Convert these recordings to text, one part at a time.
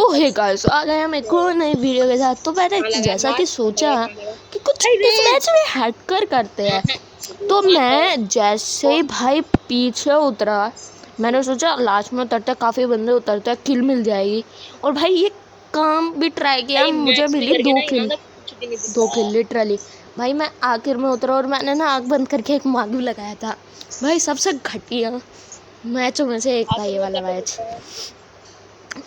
तो hey guys आ गया मैं को नई वीडियो के साथ। तो मैंने जैसा कि सोचा कि कुछ इस मैच में हटकर करते हैं, तो मैं जैसे ही भाई पीछे उतरा, मैंने सोचा लास्ट में उतरते काफ़ी बंदे उतरते हैं, किल मिल जाएगी। और भाई ये काम भी ट्राई किया, मुझे मिली 2 किल लिटरली। भाई मैं आखिर में उतरा और मैंने ना आँख बंद करके एक मागी लगाया था। भाई सबसे घटिया मैचों में से एक था ये वाला मैच।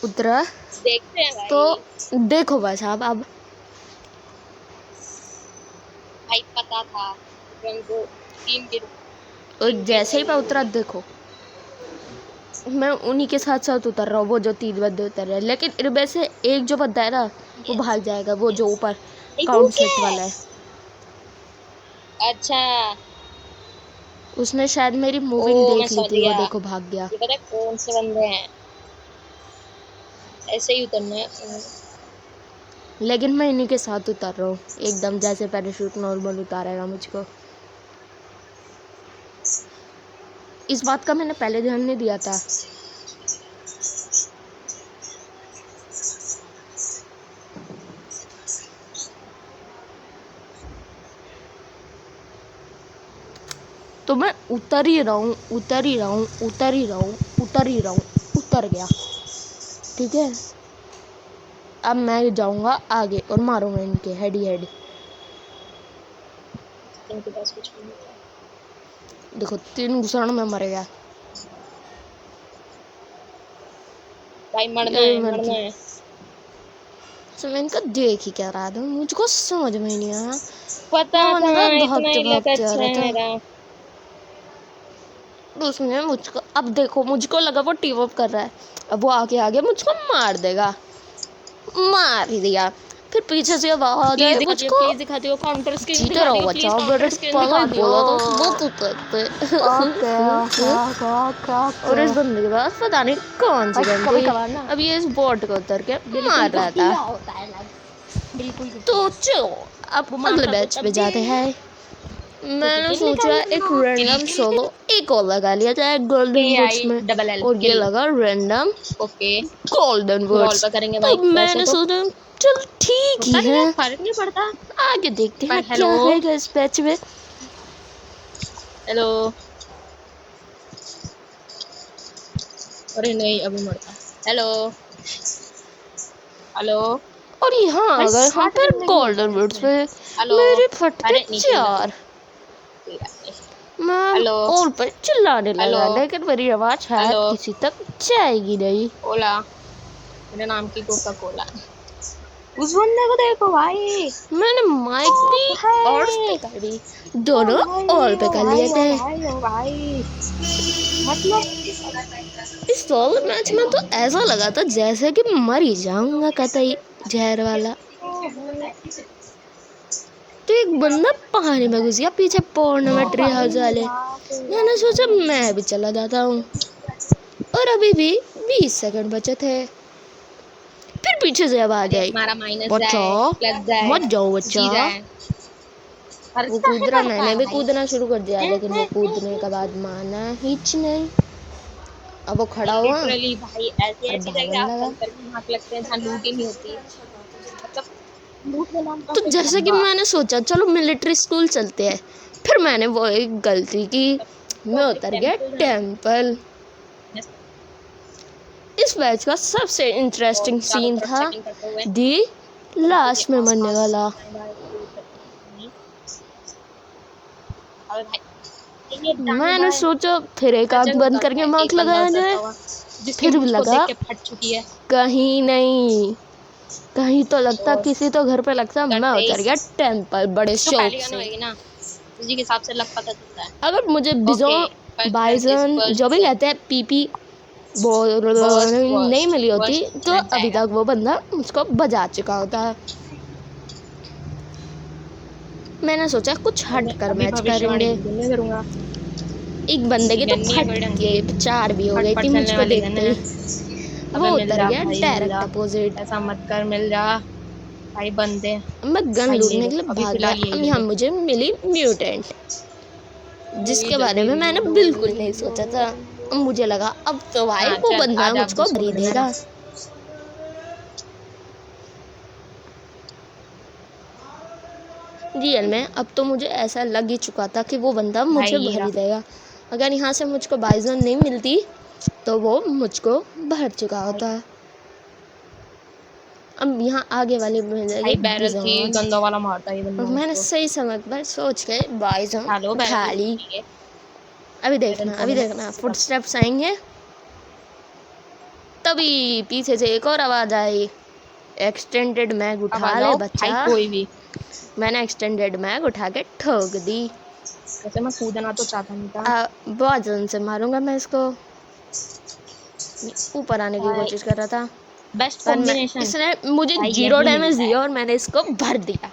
उतरा देखते हैं भाई। तो देखो भाई साहब, अब भाई पता था उनको 3 दिन। और जैसे ही मैं उतरा देखो, मैं उन्हीं के साथ साथ उतर रहा हूँ, वो जो 3 बंदे उतर रहे हैं। लेकिन इनमें से एक जो बंदा है ना वो भाग जाएगा, वो जो ऊपर काउंट सेट वाला है। अच्छा उसने शायद मेरी मूविंग मैं देख ली समझ थी, वो गया। देखो भाग गया। ये पता है कौन से बंदे हैं, ऐसे ही उतरना है। लेकिन मैं इन्हीं के साथ उतर रहा हूँ एकदम, जैसे पैराशूट नॉर्मल उतारेगा मुझको। इस बात का मैंने पहले ध्यान नहीं दिया था। तो मैं उतर ही रहा हूँ, उतर ही रहा हूँ, उतर ही रहा हूँ, उतर ही रहा हूँ, उतर गया। ठीक है, अब मैं जाऊंगा आगे और मारूंगा इनके हेड ही हेड। इनके पास कुछ भी नहीं था। देखो 3 घुसड़ में मर गया। भाई मरना है। तो मैं इनका देख ही क्या रहा था, मुझको समझ में नहीं आया। पता वो था बंदा इतना ही लक भागते आ अच्छा रहा है था। मेरा। तो उसने मुझको, अब देखो मुझको लगा वो टीम अप कर रहा है, अब वो आगे आगे मुझको मार देगा, मार ही दिया। फिर पीछे से आवाज आई मुझको, प्लीज दिखाती हो काउंटर स्क्रीन जीते रहो बच्चा, मैंने पहले ही बोला था वो तो करते। और इस बंदे के पास पता नहीं कौन सी गन थी, अब ये इस बोट को उतर के मार रहा था। तो चलो अब अगले बैच पे जाते हैं। मैंने सोचा एक रैंडम सोलो एक और लगा लिया जाए गोल्डन वुड्स में, और ये लगा रैंडम ओके गोल्डन वुड्स। करेंगे तो भाई। मैंने सोचा चल ठीक ही है, फर्क नहीं पड़ता। आगे देखते हैं क्या है इस बैच में। हेलो, अरे नहीं अभी मरता। हेलो हेलो, और यहाँ अगर हम फिर गोल्डन वुड्स पे मेरे फटते 4। मैं और पर चिल्लाने लगा, लेकिन मेरी आवाज शायद किसी तक जाएगी नहीं। ओला, मेरे नाम की कोका कोला। उस बंदे को देखो भाई, मैंने माइक भी और स्पीकर भी दोनों ऑल पे कर लिए थे। मतलब इस सोलो मैच में तो ऐसा लगा था जैसे कि मर ही जाऊंगा कतई, जहर वाला। तो एक बंदा पानी में घुस गया पीछे पौड़ने में ट्री हाउस वाले। मैंने सोचा मैं भी चला जाता हूँ, और अभी भी 20 सेकंड बचे थे। फिर पीछे से आवाज आई, बच्चा मत जाओ बच्चा। वो कूद रहा, मैंने भी कूदना शुरू कर दिया, लेकिन वो कूदने के बाद माना ही नहीं। अब वो खड़ा हुआ भाई और भागने लगा। लगते हैं, लूट ही नहीं होती। मतलब लूट के नाम तो जैसे कि मैंने सोचा चलो मिलिट्री स्कूल चलते हैं, फिर मैंने वो एक गलती की, मैं उतर गया टेम्पल। इस मैच का सबसे इंटरेस्टिंग सीन था दी लास्ट में मरने वाला। मैंने सोचा फिर एक आंख बंद करके मार्क लगाया जाए, फिर भी लगा कहीं नहीं, कहीं तो लगता किसी तो घर पे लगता। मैं उतर गया टेम्पल बड़े शौक से। उसी के हिसाब से लग पता चलता है। अगर मुझे बिजोन बाइजन जो भी कहते हैं पीपी वो नहीं मिली होती तो अभी तक वो बंदा मुझको बजा चुका होता। मैंने सोचा कुछ हट कर मैच करेंगे। एक बंदे की तो फट के 4 भी हो गई थी मुझको देखते ही। वो उतर गया डायरेक्ट अपोजिट। ऐसा मत कर, मिल जा भाई बंदे। मैं गन लूटने के लिए भाग गया। अब यहाँ मुझे मिली म्यूटेंट, जिसके बारे में मैंने बिल्कुल नहीं सोचा था। मुझे लगा अब तो भाई वो बंदा मुझको ब्रीदेगा। रियल में अब तो मुझे ऐसा लग ही चुका था कि वो बंदा मुझे भाई, भर ही देगा। अगर यहाँ से मुझको बाइजन नहीं मिलती तो वो मुझको भर चुका होता। अब यहाँ आगे वाले में भाई बैरल की बिजोन, गंदा वाला मारता है ये और बंदा मैंने मुझको। सही समय पर सोच के बाइजन हेलो उठा बैरल, ली। ठीक है। अभी बैरल देखना, को अभी मैंने देखना, फुटस्टेप्स आएंगे तभी पीछे से एक और आवाज आई, एक्सटेंडेड मैग अब आ उठा ले जाओ भाई बच्चा। कोई भी। मैंने एक्सटेंडेड मैग उठा के ठोक दी। वैसे मैं कूदना तो चाहता नहीं था। बहुत जल्द से मारूंगा मैं इसको। ऊपर आने की भाई कोशिश कर रहा था बेस्ट पर मैं, कॉम्बिनेशन इसने मुझे भाई 0 यही डैमेज मिलता है। दिया और मैंने इसको भर दिया।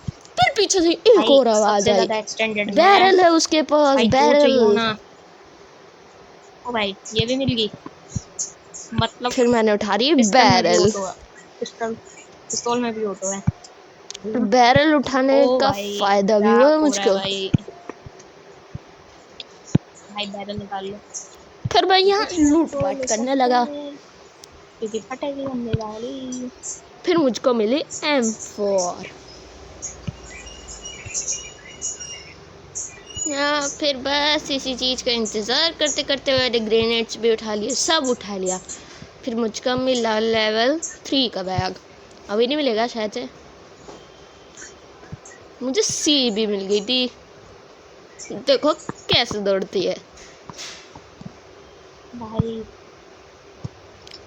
फिर पीछे से एक भाई और आवाज सबसे आई, ज्यादा एक्सटेंडेड मैं। बैरल है उसके पास, भाई जो चाहिए बैरल। होना। ओ भाई ये भी मिल गई। मतलब फिर मैंने उठा रही पिस्टल में भी बैरल। ऑटो है। पिस्तौल में भी ऑटो है। बैरल उठाने ओ का भाई फायदा भी क्या हुआ हो रहा है मुझको। भाई। भाई बैरल निकाल लो। फिर मैं यहाँ कुछ भी लूट तो पाट ले करने सकते लगा। हैं क्योंकि फटेगी हमने गाड़ी। फिर मुझको मिली M4। या फिर बस इसी चीज़ का इंतज़ार करते करते मैंने ग्रेनेड्स भी उठा लिए, सब उठा लिया। फिर मुझको मिला लेवल 3 का बैग। अभी नहीं मिलेगा शायद से। मुझे C भी मिल गई थी। देखो कैसे दौड़ती है। भाई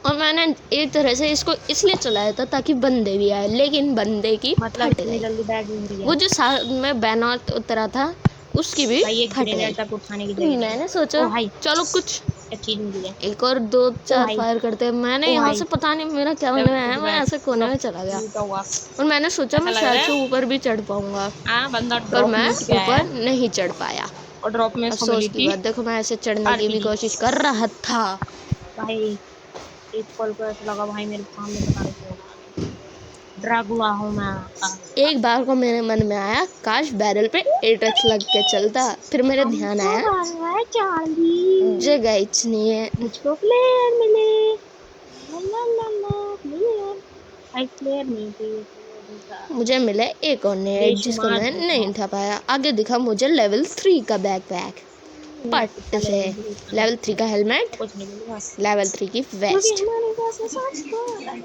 और मैंने एक तरह से इसको इसलिए चलाया था ताकि बंदे भी आए, लेकिन बंदे की मतलब फट इतनी गई। जल्दी बैग मिल रही वो है। जो साथ में बैनर उतरा था उसकी भी भाई एक फट गई। ग्रेनेड तक उठाने की जगह नहीं है। मैंने ओ सोचा भाई चलो कुछ एक चीज मिली है। एक और दो ओ चार भाई फायर करते हैं। मैंने ओ यहाँ भाई से पता नहीं मेरा क्या लेवल होने में टू आया, की मैं बैग ऐसे कोने सब में चला गया लूटा हुआ। और मैंने सोचा ऐसा मैं लग शायद रहा से है ऊपर भी चढ़ पाऊंगा बंदा पर ड्रॉप मैं में उठ के आया ऊपर है। नहीं चढ़ पाया। और ड्रॉप में इसको अफसोस मिली की थी बात, देखो मैं ऐसे चढ़ने की भी RPG। कोशिश कर रहा था। भाई एक पल को ऐसा लगा भाई मेरे सामने पता नहीं कौन आ गया। ड्रैगुला हूँ मैं एक बार को मेरे मन में आया काश बैरल पे एटक्स लग के चलता। फिर मेरे ध्यान हमको आया मारना है चार्ली। जगह इतनी है। मुझको प्लेयर मिले। ला ला ला ला प्लेयर। भाई प्लेयर नहीं थे प्लेयर नहीं था। मुझे मिला एक और नेट जिसको बेशुमार मैं नहीं नहीं था। उठा पाया। आगे दिखा मुझे लेवल 3 का बैकपैक, मैं खुद पट पहले से लेवल 3 उठाने लेवल 3 का हेलमेट, कुछ नहीं मिलेगा लेवल 3 की क्योंकि वेस्ट। हमारे पास है सात स्क्वाड।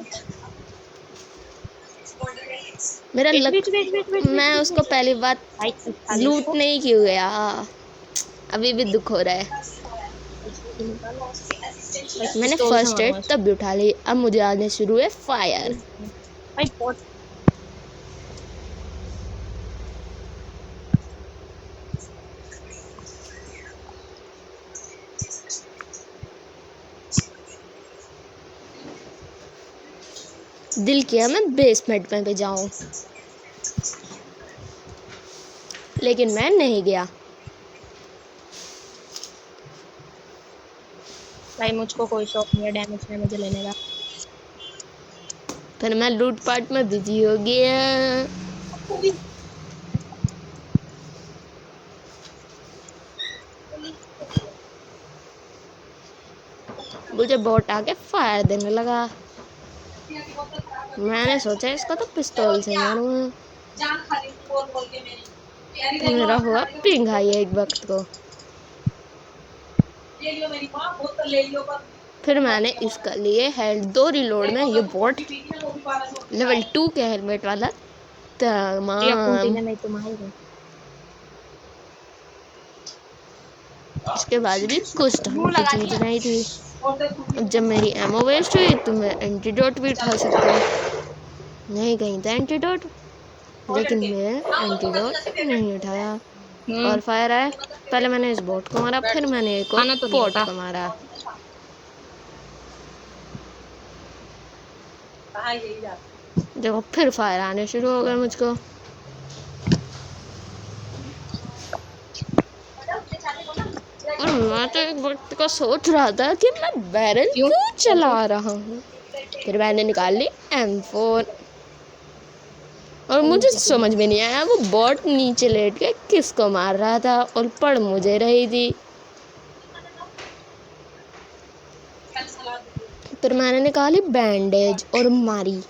मेरा wait luck, wait wait wait wait wait मैं वेट उसको वेट। पहली बार भाई उठा ले लूट इसको। नहीं क्यों गया, अभी भी दुख हो रहा है। इसको भी निकालो। भाई मैंने पिस्तौल से फर्स्ट एड मारूंगा तब भी उठा ली। अब मुझे आने शुरू है फायर। इसको। भाई बहुत दिल किया मैं बेसमेंट में भी जाऊं लेकिन मैं नहीं गया। भाई मुझको कोई शौक नहीं है डैमेज में मुझे लेने का। फिर मैं लूट पाट में बिजी हो गया। मुझे बोट आके फायर देने लगा। मैंने सोचा इसको तो पिस्तौल से मारूंगा। मेरा हुआ पिंग हाई एक वक्त को। फिर मैंने इसका लिए हेल्थ 2 रिलोड में ये बोट लेवल 2 के हेलमेट वाला ये कुंती तमाम। ने नहीं तो मारेगा। इसके बाद भी कुछ ढंग मुंह की लगा चीज दिया। नहीं थी। अब जब मेरी एमो वेस्ट हुई तो मैं एंटीडोट भी उठा सकता हूँ। नहीं कहीं था एंटीडोट, लेकिन मैं एंटीडोट नहीं उठाया। और फायर आया। पहले मैंने इस बोट को मारा, फिर मैंने एक और खाना तो नहीं पोट होता। को मारा। देखो फिर फायर आने शुरू हो गए मुझको। और मैं तो एक वक्त का सोच रहा था कि मैं बैरल क्यों क्यों कैसे। चला रहा हूँ। फिर मैंने निकाल ली M4 और मुझे समझ में नहीं आया वो बॉट नीचे लेट के किसको मार रहा था और पड़ मुझे रही थी। फिर मैंने निकाली बैंडेज और मारी।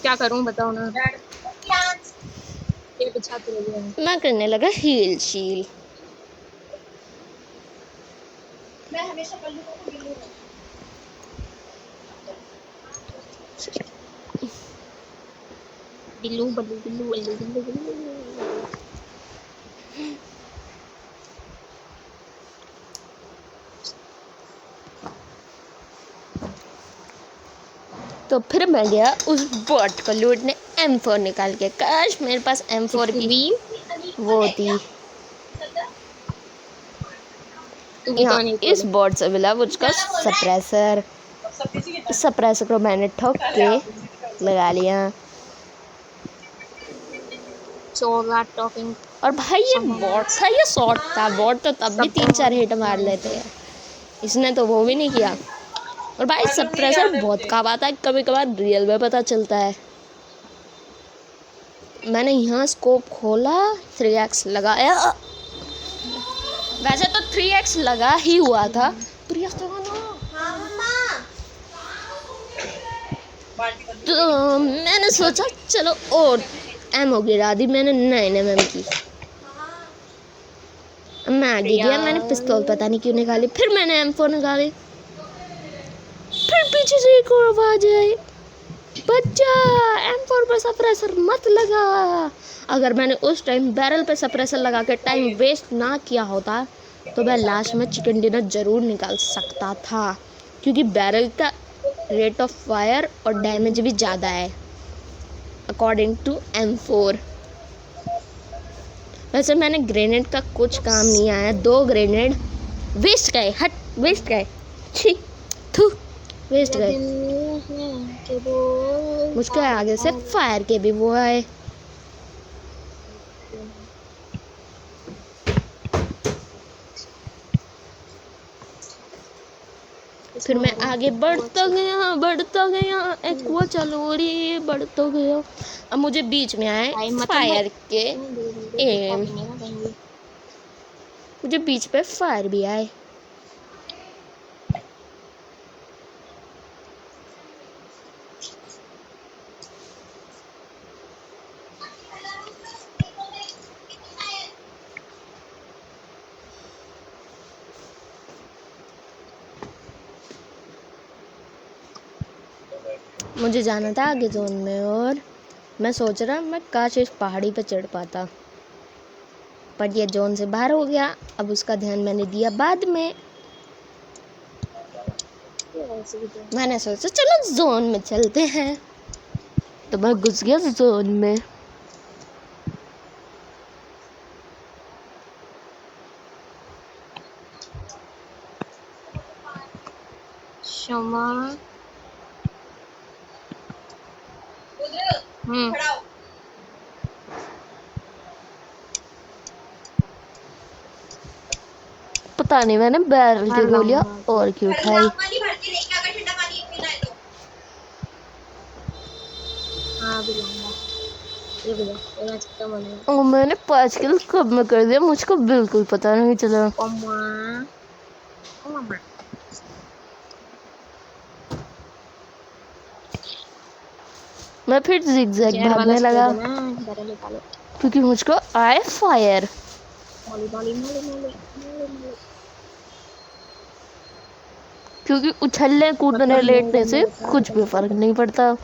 क्या करूं बताओ ना। ये बिछाते रहिए। मैं करने लगा हील शील। बिल्लू बल्लू बिल्लू बल्लू बिल्लू बिल्लू। तो फिर मैं गया उस बॉट को लूटने M4 निकाल के। काश मेरे पास M4 की वो थी। तू भी यहाँ तो नहीं इस बोले। बॉट से मिला मुझको सप्रेसर। इस सप्रेसर को मैंने ठोक के लगा लिया। 14 टॉकिंग। और भाई ये बॉट था या शॉट था? बॉट तो तब भी 3-4 हिट मार लेते हैं, इसने तो वो भी नहीं किया। और भाई सप्रेसर बहुत काम आता है, कभी कभार रियल में पता चलता है। मैंने यहाँ स्कोप खोला, 3x लगाया। वैसे तो 3x लगा ही हुआ था। तो मैंने सोचा चलो और एमओ गिरा दी मैंने 9mm की। मैं आगे गया, मैंने पिस्तौल पता नहीं क्यों निकाली, फिर मैंने M4 निकाली। फिर पीछे से एक और आवाज आई, बच्चा M4 पर सप्रेसर मत लगा। अगर मैंने उस टाइम बैरल पे सप्रेसर लगा के टाइम वेस्ट ना किया होता तो मैं लास्ट में चिकन डिनर ज़रूर निकाल सकता था, क्योंकि बैरल का रेट ऑफ फायर और डैमेज भी ज़्यादा है अकॉर्डिंग टू M4। वैसे मैंने ग्रेनेड का कुछ काम नहीं आया, 2 ग्रेनेड वेस्ट गए। हट, वेस्ट गए, छी थू, वेस्ट गए। मुझके आगे से फायर के भी वो आए। फिर मैं आगे बढ़ता गया एक वो चलोरी बढ़ता गया। अब मुझे बीच में आए फायर के एम, मुझे बीच पे फायर भी आए। मुझे जाना था आगे जोन में और मैं सोच रहा मैं काश इस पहाड़ी पे चढ़ पाता, पर ये जोन से बाहर हो गया। अब उसका ध्यान मैंने दिया बाद में। मैंने सोचा चलो जोन में चलते हैं, तो मैं घुस गया जोन में। क्षमा। पता नहीं मैंने बैरल की गोलियां और क्यों उठाई। हाँ भी लाऊंगा। ये भी लो, ये मैच खत्म होने वाला और मैंने 5 किल कब में कर दिया मुझको बिल्कुल पता नहीं चला। है। मम्मा। मैं फिर जिगजैग जहर वाला भागने स्प्रे लगा देना, बैरल निकालो। क्योंकि मुझको आए फायर। मोली मोली मोली मोली मोली मोली। क्योंकि उछलने कूदने लेटने से कुछ भी फर्क नहीं पड़ता।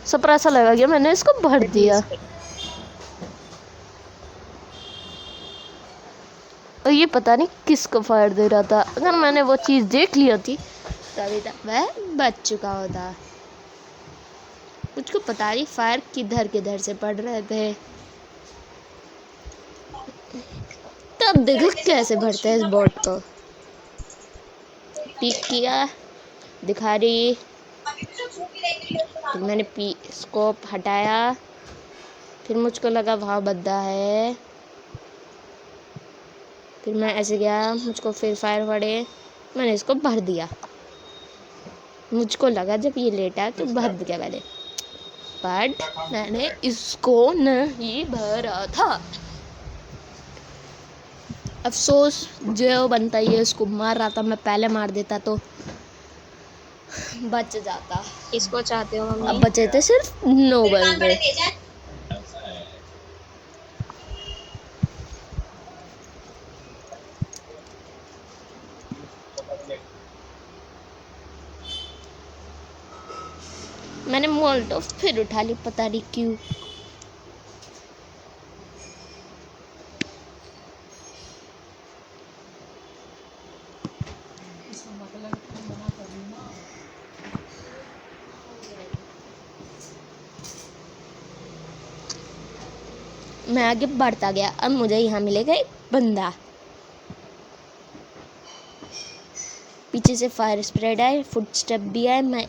सप्रेसर लगा गया, मैंने इसको भर दिया। और ये पता नहीं किसको फायर दे रहा था। अगर मैंने वो चीज़ देख ली होती तभी तक वह बच चुका होता। मुझको पता नहीं फायर किधर से पड़ रहे थे। तब देखो कैसे भरते हैं इस बॉट को। पीक किया, दिखा रही, फिर मैंने स्कोप हटाया, फिर मुझको लगा वहाँ बंदा है, फिर मैं ऐसे गया, मुझको फिर फायर पड़े, मैंने इसको भर दिया। मुझको लगा जब ये लेटा तो भर दिया मैंने, बट मैंने इसको नहीं भरा था। अफसोस जो बनता ही है, इसको मार रहा था मैं, पहले मार देता तो बच जाता। किसको चाहते हो अब मम्मी? बचे थे सिर्फ 9 बंदे। मैंने मोल्टो फिर उठा ली, पता नहीं क्यों। मैं आगे बढ़ता गया। अब मुझे यहाँ मिलेगा एक बंदा। पीछे से फायर स्प्रेड आए, फुटस्टेप भी आए, मैं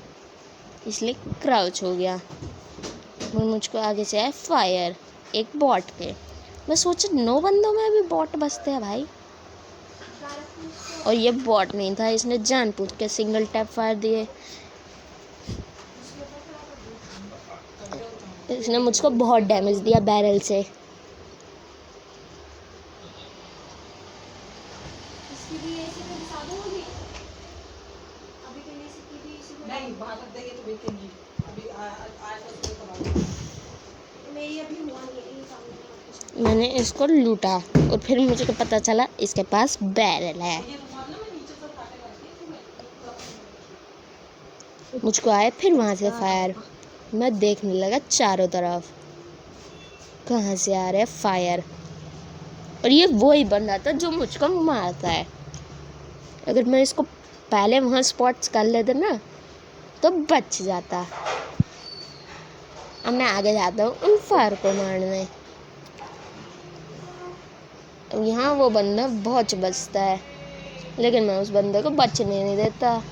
इसलिए क्राउच हो गया और मुझको आगे से आया फायर एक बॉट के। मैं सोचा 9 बंदों में भी बॉट बचते हैं भाई, और ये बॉट नहीं था, इसने जानबूझ के सिंगल टैप फायर दिए। इसने मुझको बहुत डैमेज दिया बैरल से। मैंने इसको लूटा और फिर मुझे को पता चला इसके पास बैरल है। मुझको आए फिर वहां से फायर। मैं देखने लगा चारों तरफ कहाँ से आ रहा है फायर, और ये वही बंदा था जो मुझको मारता है। अगर मैं इसको पहले वहाँ स्पॉट्स कर लेता ना तो बच जाता। अब मैं आगे जाता हूँ उन फायर को मारने। अब यहाँ वो बंदा बहुत बचता है, लेकिन मैं उस बंदे को बचने नहीं देता।